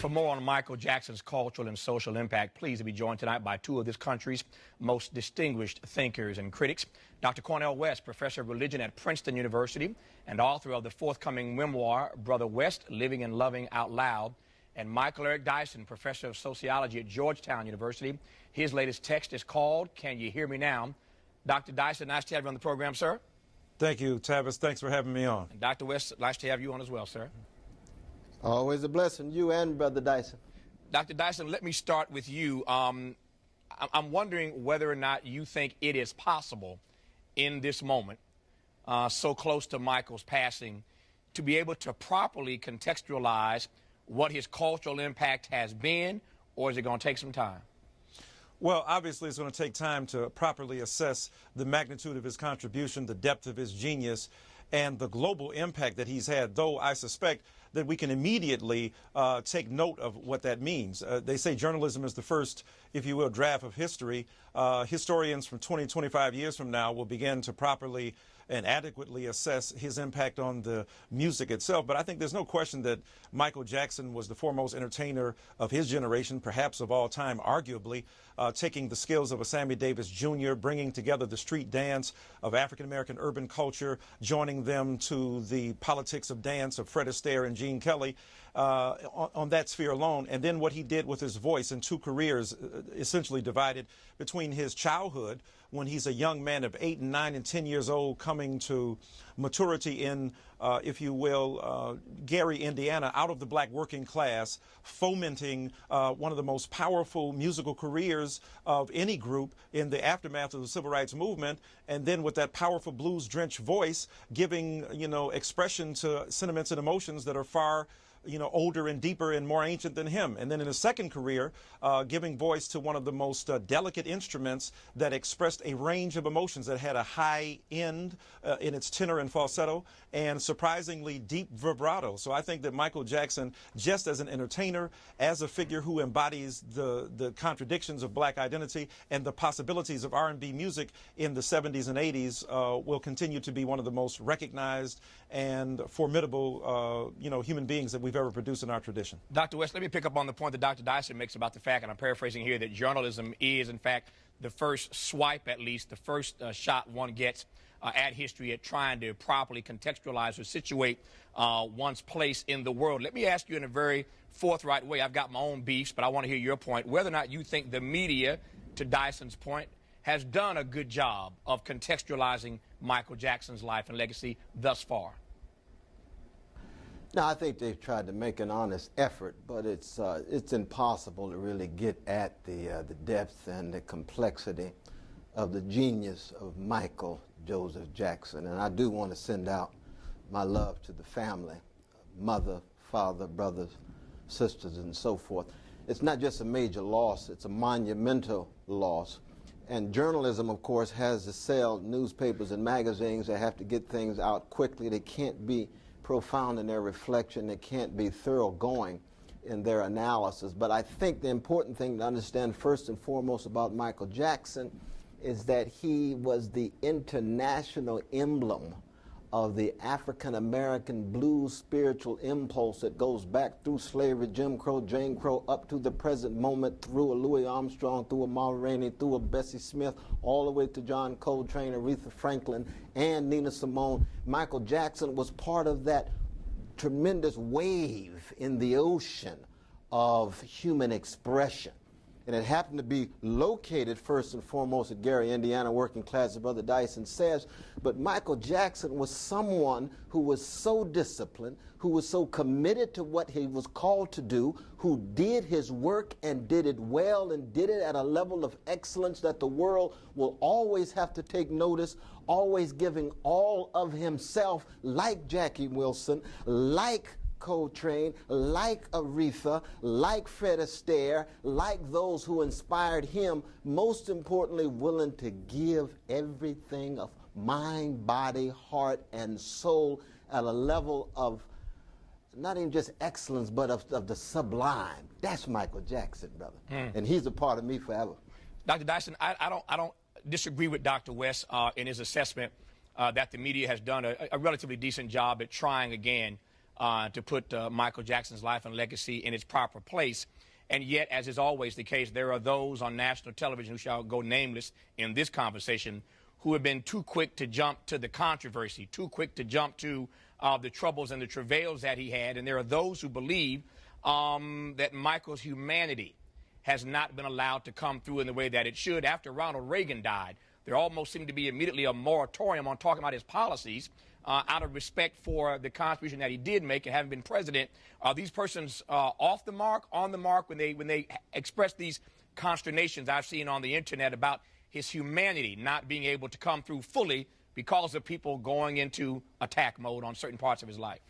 For more on Michael Jackson's cultural and social impact, pleased to be joined tonight by two of this country's most distinguished thinkers and critics. Dr. Cornel West, professor of religion at Princeton University and author of the forthcoming memoir, Brother West, Living and Loving Out Loud. And Michael Eric Dyson, professor of sociology at Georgetown University. His latest text is called Can You Hear Me Now? Dr. Dyson, nice to have you on the program, sir. Thank you, Tavis. Thanks for having me on. And Dr. West, nice to have you on as well, sir. Always a blessing, you and Brother Dyson. Dr. Dyson, let me start with you. I'm wondering whether or not you think it is possible in this moment, so close to Michael's passing, to be able to properly contextualize what his cultural impact has been, or is it going to take some time? Well, obviously, it's going to take time to properly assess the magnitude of his contribution, the depth of his genius, and the global impact that he's had, though I suspect that we can immediately take note of what that means. They say journalism is the first, if you will, draft of history. Historians from 20, 25 years from now will begin to properly and adequately assess his impact on the music itself. But I think there's no question that Michael Jackson was the foremost entertainer of his generation, perhaps of all time, arguably, taking the skills of a Sammy Davis Jr., bringing together the street dance of African-American urban culture, joining them to the politics of dance of Fred Astaire and Gene Kelly on that sphere alone. And then what he did with his voice in two careers, essentially divided between his childhood, when he's a young man of 8 and 9 and 10 years old, coming to maturity in, if you will, Gary, Indiana, out of the black working class, fomenting one of the most powerful musical careers of any group in the aftermath of the civil rights movement, and then with that powerful blues-drenched voice, giving, expression to sentiments and emotions that are far older and deeper and more ancient than him. And then in his second career, giving voice to one of the most delicate instruments that expressed a range of emotions, that had a high end in its tenor and falsetto, and surprisingly deep vibrato. So I think that Michael Jackson, just as an entertainer, as a figure who embodies the contradictions of black identity and the possibilities of R&B music in the 70s and 80s, will continue to be one of the most recognized and formidable, human beings that we've ever produced in our tradition. Dr. West, let me pick up on the point that Dr. Dyson makes about the fact, and I'm paraphrasing here, that journalism is, in fact, the first swipe, at least, the first shot one gets at history, at trying to properly contextualize or situate one's place in the world. Let me ask you in a very forthright way. I've got my own beefs, but I want to hear your point. Whether or not you think the media, to Dyson's point, has done a good job of contextualizing Michael Jackson's life and legacy thus far. No, I think they've tried to make an honest effort, but it's impossible to really get at the depth and the complexity of the genius of Michael Joseph Jackson. And I do want to send out my love to the family, mother, father, brothers, sisters, and so forth. It's not just a major loss, it's a monumental loss. And journalism, of course, has to sell newspapers and magazines. They have to get things out quickly. They can't be profound in their reflection. They can't be thoroughgoing in their analysis. But I think the important thing to understand first and foremost about Michael Jackson is that he was the international emblem of the African-American blues spiritual impulse that goes back through slavery, Jim Crow, Jane Crow, up to the present moment, through a Louis Armstrong, through a Marvin Rainey, through a Bessie Smith, all the way to John Coltrane, Aretha Franklin, and Nina Simone. Michael Jackson was part of that tremendous wave in the ocean of human expression. And it happened to be located first and foremost at Gary, Indiana, working class, as Brother Dyson says. But Michael Jackson was someone who was so disciplined, who was so committed to what he was called to do, who did his work and did it well and did it at a level of excellence that the world will always have to take notice, always giving all of himself, like Jackie Wilson, like Coltrane, like Aretha, like Fred Astaire, like those who inspired him, most importantly willing to give everything of mind, body, heart, and soul at a level of not even just excellence, but of the sublime. That's Michael Jackson, brother. And he's a part of me forever. Dr. Dyson, I don't disagree with Dr. West in his assessment that the media has done a relatively decent job at trying again to put Michael Jackson's life and legacy in its proper place. And yet, as is always the case, there are those on national television who shall go nameless in this conversation who have been too quick to jump to the controversy, too quick to jump to the troubles and the travails that he had. And there are those who believe that Michael's humanity has not been allowed to come through in the way that it should. After Ronald Reagan died, there almost seemed to be immediately a moratorium on talking about his policies out of respect for the contribution that he did make and having been president. Are these persons off the mark, on the mark, when they express these consternations I've seen on the internet about his humanity not being able to come through fully because of people going into attack mode on certain parts of his life?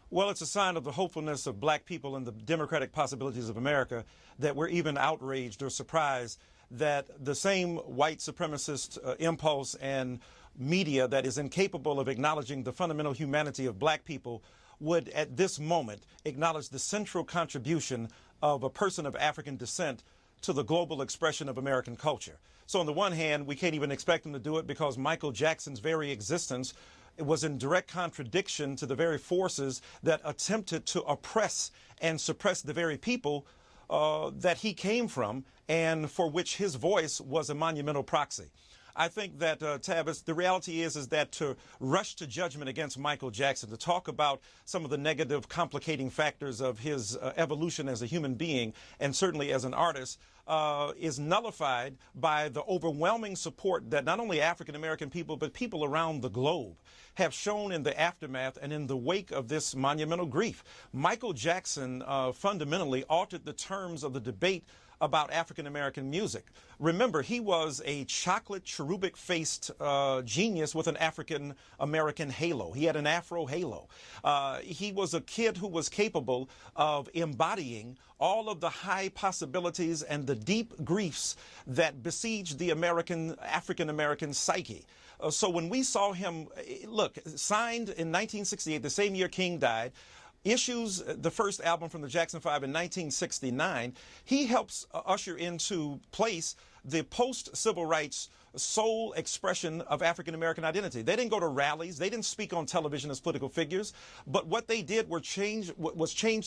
Well, it's a sign of the hopefulness of black people and the democratic possibilities of America that we're even outraged or surprised that the same white supremacist impulse and media that is incapable of acknowledging the fundamental humanity of black people would at this moment acknowledge the central contribution of a person of African descent to the global expression of American culture. So on the one hand, we can't even expect them to do it because Michael Jackson's very existence was in direct contradiction to the very forces that attempted to oppress and suppress the very people that he came from and for which his voice was a monumental proxy. I think that, Tavis, the reality is that to rush to judgment against Michael Jackson, to talk about some of the negative complicating factors of his evolution as a human being and certainly as an artist, is nullified by the overwhelming support that not only African-American people, but people around the globe have shown in the aftermath and in the wake of this monumental grief. Michael Jackson fundamentally altered the terms of the debate about African-American music. Remember, he was a chocolate, cherubic-faced genius with an African-American halo. He had an Afro halo. He was a kid who was capable of embodying all of the high possibilities and the deep griefs that besieged the African-American psyche. So when we saw him, look, signed in 1968, the same year King died, issues the first album from the Jackson 5 in 1969, he helps usher into place the post-civil rights sole expression of African-American identity. They didn't go to rallies. They didn't speak on television as political figures. But what they did was change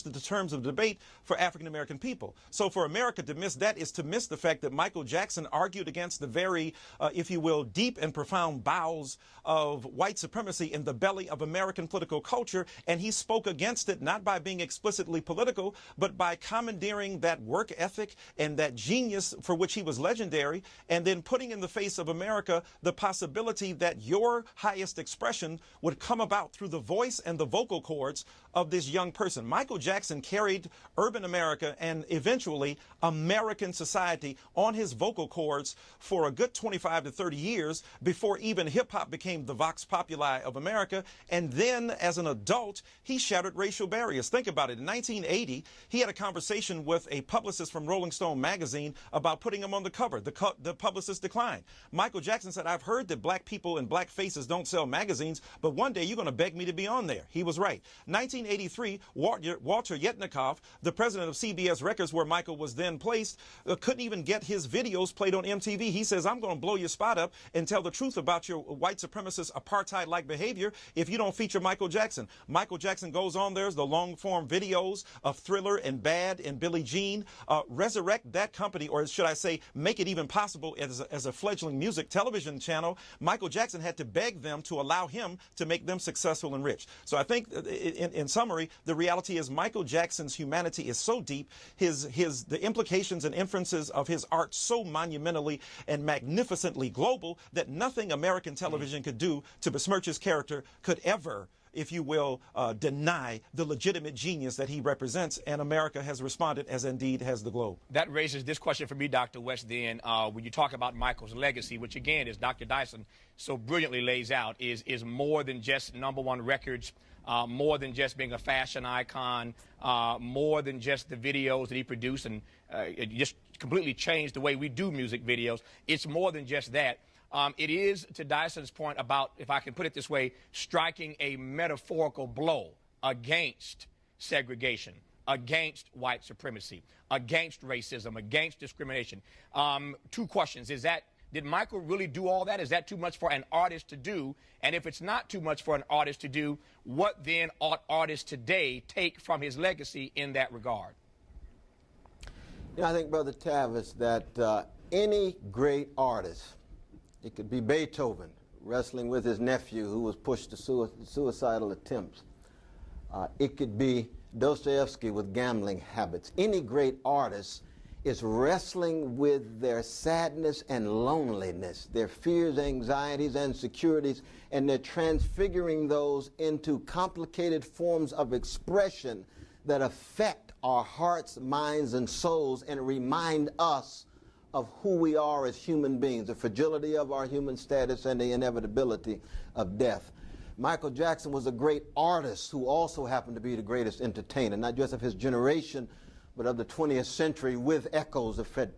the terms of debate for African-American people. So for America to miss that is to miss the fact that Michael Jackson argued against the very, if you will, deep and profound bowels of white supremacy in the belly of American political culture. And he spoke against it not by being explicitly political, but by commandeering that work ethic and that genius for which he was legendary, and then putting in the face of America the possibility that your highest expression would come about through the voice and the vocal cords of this young person. Michael Jackson carried urban America and eventually American society on his vocal cords for a good 25 to 30 years before even hip-hop became the vox populi of America. And then as an adult, he shattered racial barriers. Think about it. In 1980, he had a conversation with a publicist from Rolling Stone magazine about putting him on the cover. The publicist declined. Michael Jackson said, "I've heard that black people and black faces don't sell magazines, but one day you're going to beg me to be on there." He was right. 1983, Walter Yetnikoff, the president of CBS Records, where Michael was then placed, couldn't even get his videos played on MTV. He says, "I'm going to blow your spot up and tell the truth about your white supremacist apartheid-like behavior if you don't feature Michael Jackson." Michael Jackson goes on there, the long-form videos of Thriller and Bad and Billie Jean, resurrect that company, or should I say, make it even possible as a fledgling music television channel. Michael Jackson had to beg them to allow him to make them successful and rich. So I think in summary, the reality is Michael Jackson's humanity is so deep, the implications and inferences of his art so monumentally and magnificently global that nothing American television could do to besmirch his character could ever, if you will, deny the legitimate genius that he represents, and America has responded, as indeed has the globe. That raises this question for me, Dr. West, then, when you talk about Michael's legacy, which again, as Dr. Dyson so brilliantly lays out, is more than just #1 records, more than just being a fashion icon, more than just the videos that he produced, and it just completely changed the way we do music videos. It's more than just that. It is, to Dyson's point about, if I can put it this way, striking a metaphorical blow against segregation, against white supremacy, against racism, against discrimination. Two questions. Is that Did Michael really do all that? Is that too much for an artist to do? And if it's not too much for an artist to do, what then ought artists today take from his legacy in that regard? You know, I think, Brother Tavis, that any great artist, it could be Beethoven wrestling with his nephew who was pushed to suicidal attempts. It could be Dostoevsky with gambling habits. Any great artist is wrestling with their sadness and loneliness, their fears, anxieties, and insecurities, and they're transfiguring those into complicated forms of expression that affect our hearts, minds, and souls and remind us of who we are as human beings, the fragility of our human status and the inevitability of death. Michael Jackson was a great artist who also happened to be the greatest entertainer, not just of his generation, but of the 20th century, with echoes of Fred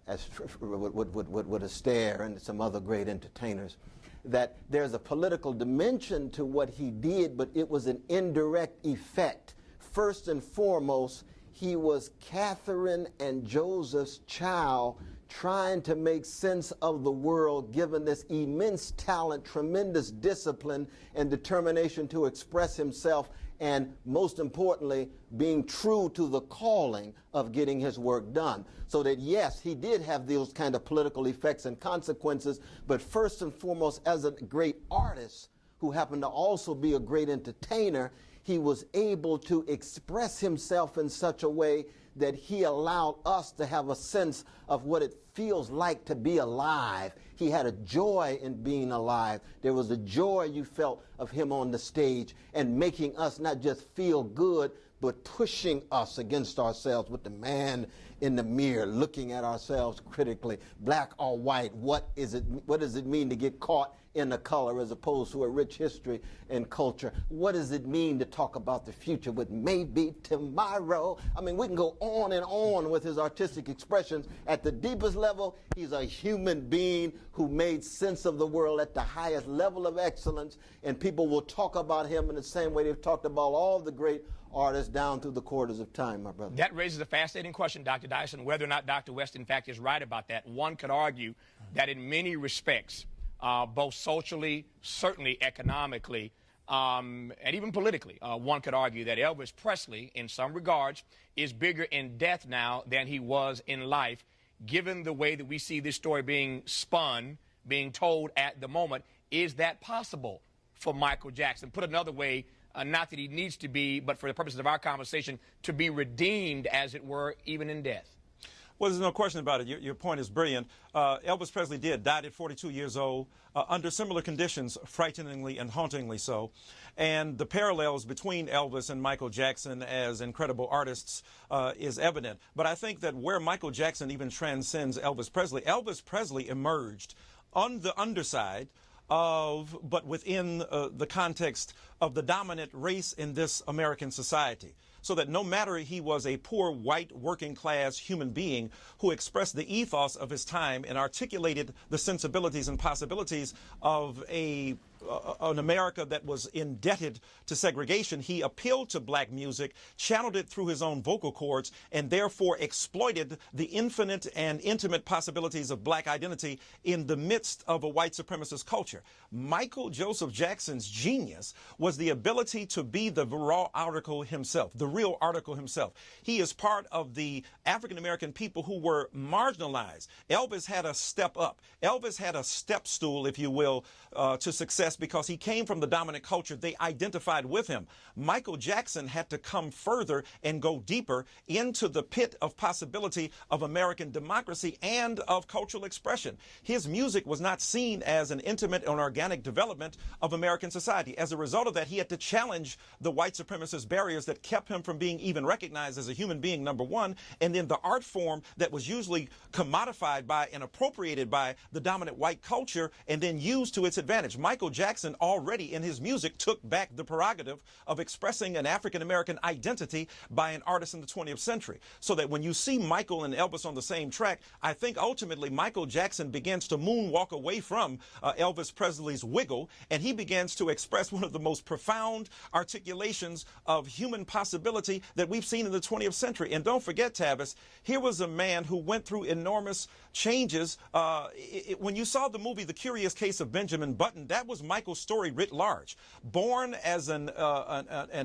Astaire and some other great entertainers. That there's a political dimension to what he did, but it was an indirect effect. First and foremost, he was Catherine and Joseph's child, trying to make sense of the world, given this immense talent, tremendous discipline, and determination to express himself, and most importantly, being true to the calling of getting his work done. So that, yes, he did have those kind of political effects and consequences, but first and foremost, as a great artist who happened to also be a great entertainer, he was able to express himself in such a way that he allowed us to have a sense of what it feels like to be alive. He had a joy in being alive. There was a joy you felt of him on the stage and making us not just feel good, but pushing us against ourselves with the man in the mirror, looking at ourselves critically, black or white. What does it mean to get caught in a color as opposed to a rich history and culture? What does it mean to talk about the future with maybe tomorrow? I mean, we can go on and on with his artistic expressions. At the deepest level, he's a human being who made sense of the world at the highest level of excellence, and people will talk about him in the same way they've talked about all the great artists down through the quarters of time, my brother. That raises a fascinating question, Dr. Dyson, whether or not Dr. West, in fact, is right about that. One could argue that in many respects, both socially, certainly economically, and even politically, one could argue that Elvis Presley, in some regards, is bigger in death now than he was in life, given the way that we see this story being spun, being told at the moment. Is that possible for Michael Jackson? Put another way, not that he needs to be, but for the purposes of our conversation, to be redeemed, as it were, even in death. Well, there's no question about it. Your point is brilliant. Elvis Presley died at 42 years old, under similar conditions, frighteningly and hauntingly so. And the parallels between Elvis and Michael Jackson as incredible artists is evident. But I think that where Michael Jackson even transcends Elvis Presley emerged on the underside of, but within the context of the dominant race in this American society. So that no matter he was a poor, white, working class human being who expressed the ethos of his time and articulated the sensibilities and possibilities of an America that was indebted to segregation, he appealed to black music, channeled it through his own vocal cords, and therefore exploited the infinite and intimate possibilities of black identity in the midst of a white supremacist culture. Michael Joseph Jackson's genius was the ability to be the raw article himself, the real article himself. He is part of the African-American people who were marginalized. Elvis had a step up. Elvis had a step stool, if you will, to success because he came from the dominant culture. They identified with him. Michael Jackson had to come further and go deeper into the pit of possibility of American democracy and of cultural expression. His music was not seen as an intimate and organic development of American society. As a result of that, he had to challenge the white supremacist barriers that kept him from being even recognized as a human being, number one, and then the art form that was usually commodified by and appropriated by the dominant white culture and then used to its advantage. Michael Jackson already in his music took back the prerogative of expressing an African-American identity by an artist in the 20th century. So that when you see Michael and Elvis on the same track, I think ultimately Michael Jackson begins to moonwalk away from Elvis Presley's wiggle, and he begins to express one of the most profound articulations of human possibility that we've seen in the 20th century. And don't forget, Tavis, here was a man who went through enormous changes. When you saw the movie The Curious Case of Benjamin Button, that was Michael's story writ large. Born as an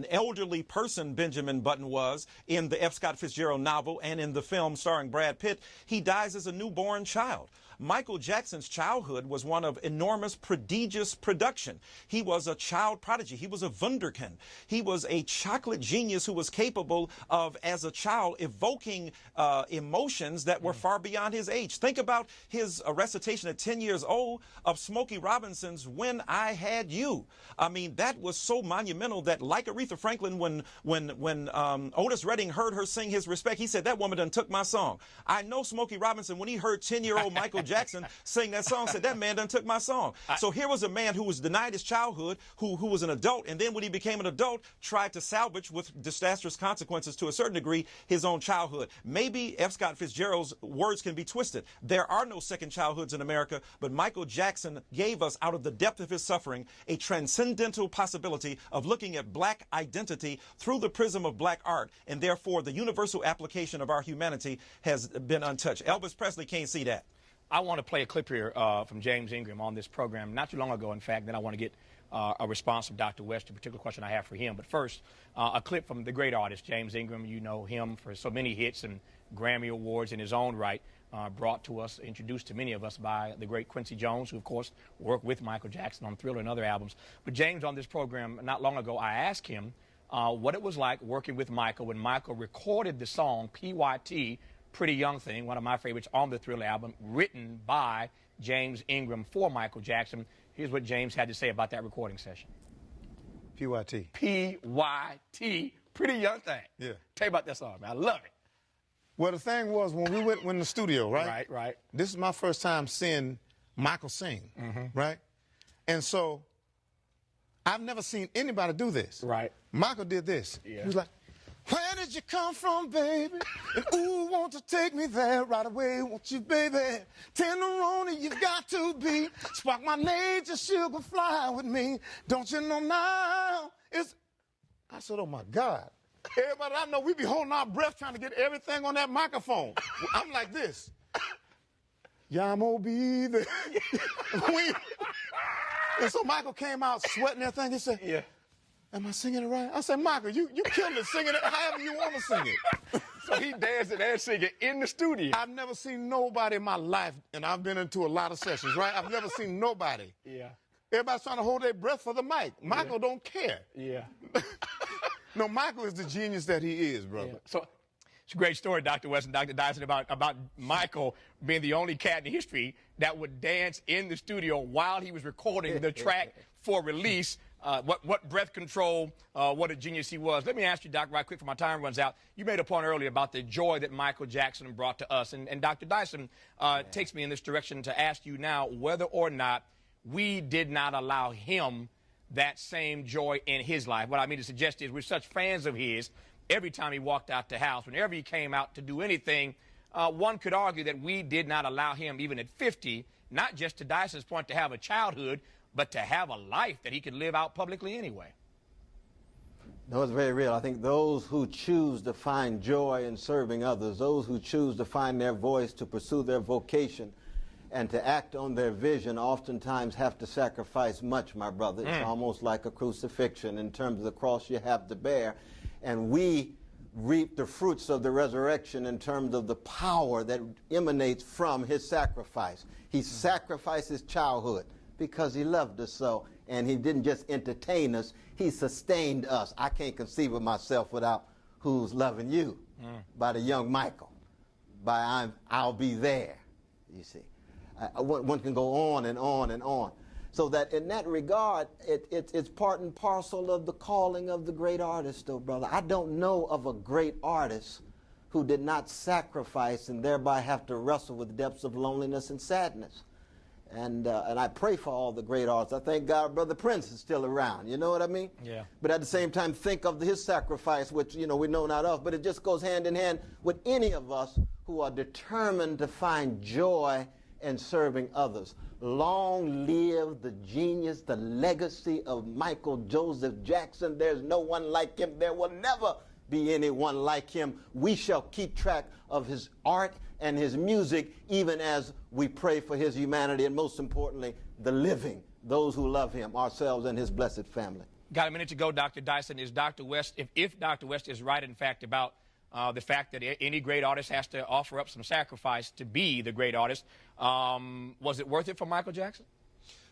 elderly person, Benjamin Button was, in the F. Scott Fitzgerald novel and in the film starring Brad Pitt, he dies as a newborn child. Michael Jackson's childhood was one of enormous, prodigious production. He was a child prodigy. He was a wunderkind. He was a chocolate genius who was capable of, as a child, evoking emotions that were far beyond his age. Think about his recitation at 10 years old of Smokey Robinson's When I Had You. I mean, that was so monumental that, like Aretha Franklin, when Otis Redding heard her sing his respect, he said, that woman done took my song. I know Smokey Robinson, when he heard 10-year-old Michael Jackson sing that song, said, that man done took my song. So here was a man who was denied his childhood, who was an adult, and then when he became an adult, tried to salvage, with disastrous consequences to a certain degree, his own childhood. Maybe F. Scott Fitzgerald's words can be twisted. There are no second childhoods in America, but Michael Jackson gave us, out of the depth of his suffering, a transcendental possibility of looking at black identity through the prism of black art, and therefore the universal application of our humanity has been untouched. Elvis Presley can't see that. I want to play a clip here from James Ingram on this program, not too long ago, in fact. Then I want to get a response from Dr. West to a particular question I have for him. But first, a clip from the great artist, James Ingram. You know him for so many hits and Grammy Awards in his own right, brought to us, introduced to many of us by the great Quincy Jones, who, of course, worked with Michael Jackson on Thriller and other albums. But James, on this program, not long ago, I asked him what it was like working with Michael when Michael recorded the song PYT, Pretty Young Thing, one of my favorites on the Thriller album, written by James Ingram for Michael Jackson. Here's what James had to say about that recording session. PYT. PYT, Pretty Young Thing. Yeah. Tell you about that song, man. I love it. Well, the thing was, when we went in the studio, right? Right. This is my first time seeing Michael sing, right? And so I've never seen anybody do this. Right. Michael did this. Yeah. He was like, where did you come from, baby? And ooh, won't you take me there right away? Won't you, baby? Tenderoni, you got to be. Spark my nature, sugar, fly with me. Don't you know now? I said, oh, my God. Everybody I know, we be holding our breath trying to get everything on that microphone. I'm like this. Yeah, I'm gonna be there. And so Michael came out sweating and everything. He said, Yeah. am I singing it right? I said, Michael, you killed it singing it however you want to sing it. So he dancing and singing in the studio. I've never seen nobody in my life, and I've been into a lot of sessions, right? I've never seen nobody. Yeah. Everybody's trying to hold their breath for the mic. Michael don't care. Yeah. No, Michael is the genius that he is, brother. Yeah. So it's a great story, Dr. West and Dr. Dyson, about Michael being the only cat in history that would dance in the studio while he was recording the track for release. What breath control, what a genius he was. Let me ask you, Doc, right quick before my time runs out. You made a point earlier about the joy that Michael Jackson brought to us. And Dr. Dyson takes me in this direction to ask you now whether or not we did not allow him that same joy in his life. What I mean to suggest is we're such fans of his. Every time he walked out the house, whenever he came out to do anything, one could argue that we did not allow him, even at 50, not just to Dyson's point, to have a childhood, but to have a life that he could live out publicly anyway. No, it's very real. I think those who choose to find joy in serving others, those who choose to find their voice, to pursue their vocation, and to act on their vision oftentimes have to sacrifice much, my brother. It's almost like a crucifixion in terms of the cross you have to bear. And we reap the fruits of the resurrection in terms of the power that emanates from his sacrifice. He sacrificed his childhood because he loved us so. And he didn't just entertain us, he sustained us. I can't conceive of myself without Who's Loving You by the young Michael, by I'll Be There, you see. One can go on and on and on. So that in that regard, it's part and parcel of the calling of the great artist, though, brother. I don't know of a great artist who did not sacrifice and thereby have to wrestle with depths of loneliness and sadness. And I pray for all the great artists. I thank God Brother Prince is still around. You know what I mean? Yeah. But at the same time, think of his sacrifice, which, you know, we know not of. But it just goes hand in hand with any of us who are determined to find joy in serving others. Long live the genius, the legacy of Michael Joseph Jackson. There's no one like him. There will never be anyone like him. We shall keep track of his art and his music, even as we pray for his humanity, and most importantly, the living, those who love him, ourselves and his blessed family. Got a minute to go, Dr. Dyson. Is Dr. West, if Dr. West is right, in fact, about the fact that any great artist has to offer up some sacrifice to be the great artist, was it worth it for Michael Jackson?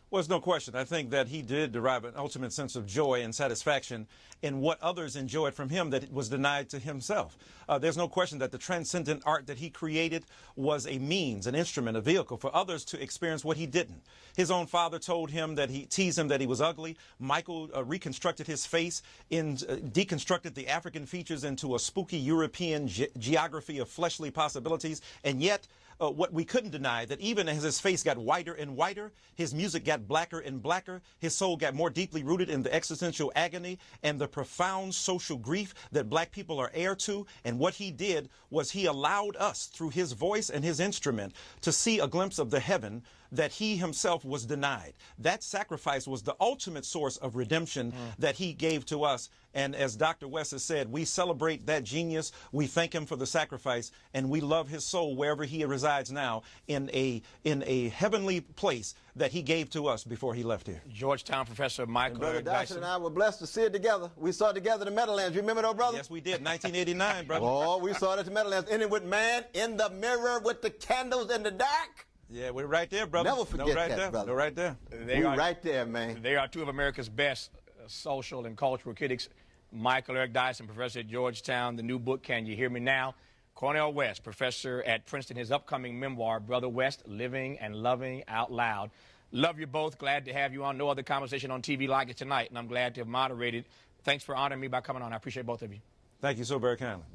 Well, there's no question. I think that he did derive an ultimate sense of joy and satisfaction in what others enjoyed from him that was denied to himself. There's no question that the transcendent art that he created was a means, an instrument, a vehicle for others to experience what he didn't. His own father told him that he teased him that he was ugly. Michael reconstructed his face, deconstructed the African features into a spooky European geography of fleshly possibilities, and yet what we couldn't deny, that even as his face got whiter and whiter, his music got blacker and blacker, his soul got more deeply rooted in the existential agony and the profound social grief that black people are heir to. And what he did was he allowed us, through his voice and his instrument, to see a glimpse of the heaven that he himself was denied. That sacrifice was the ultimate source of redemption that he gave to us. And as Dr. West has said, we celebrate that genius. We thank him for the sacrifice, and we love his soul wherever he resides now in a heavenly place that he gave to us before he left here. Georgetown professor Michael Brother Dyson. Dyson and I were blessed to see it together. We saw it together in the Meadowlands. You remember, though, brother? Yes, we did. 1989, brother. Oh, we saw it at the Meadowlands. Ending with Man in the Mirror with the candles in the dark. Yeah, we're right there, brother. Never forget right that, there. brother. No, right there. We're right there, man. They are two of America's best social and cultural critics. Michael Eric Dyson, professor at Georgetown. The new book, Can You Hear Me Now? Cornel West, professor at Princeton. His upcoming memoir, Brother West, Living and Loving Out Loud. Love you both. Glad to have you on. No other conversation on TV like it tonight, and I'm glad to have moderated. Thanks for honoring me by coming on. I appreciate both of you. Thank you so very kindly.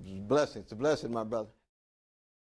Blessings. It's a blessing, my brother.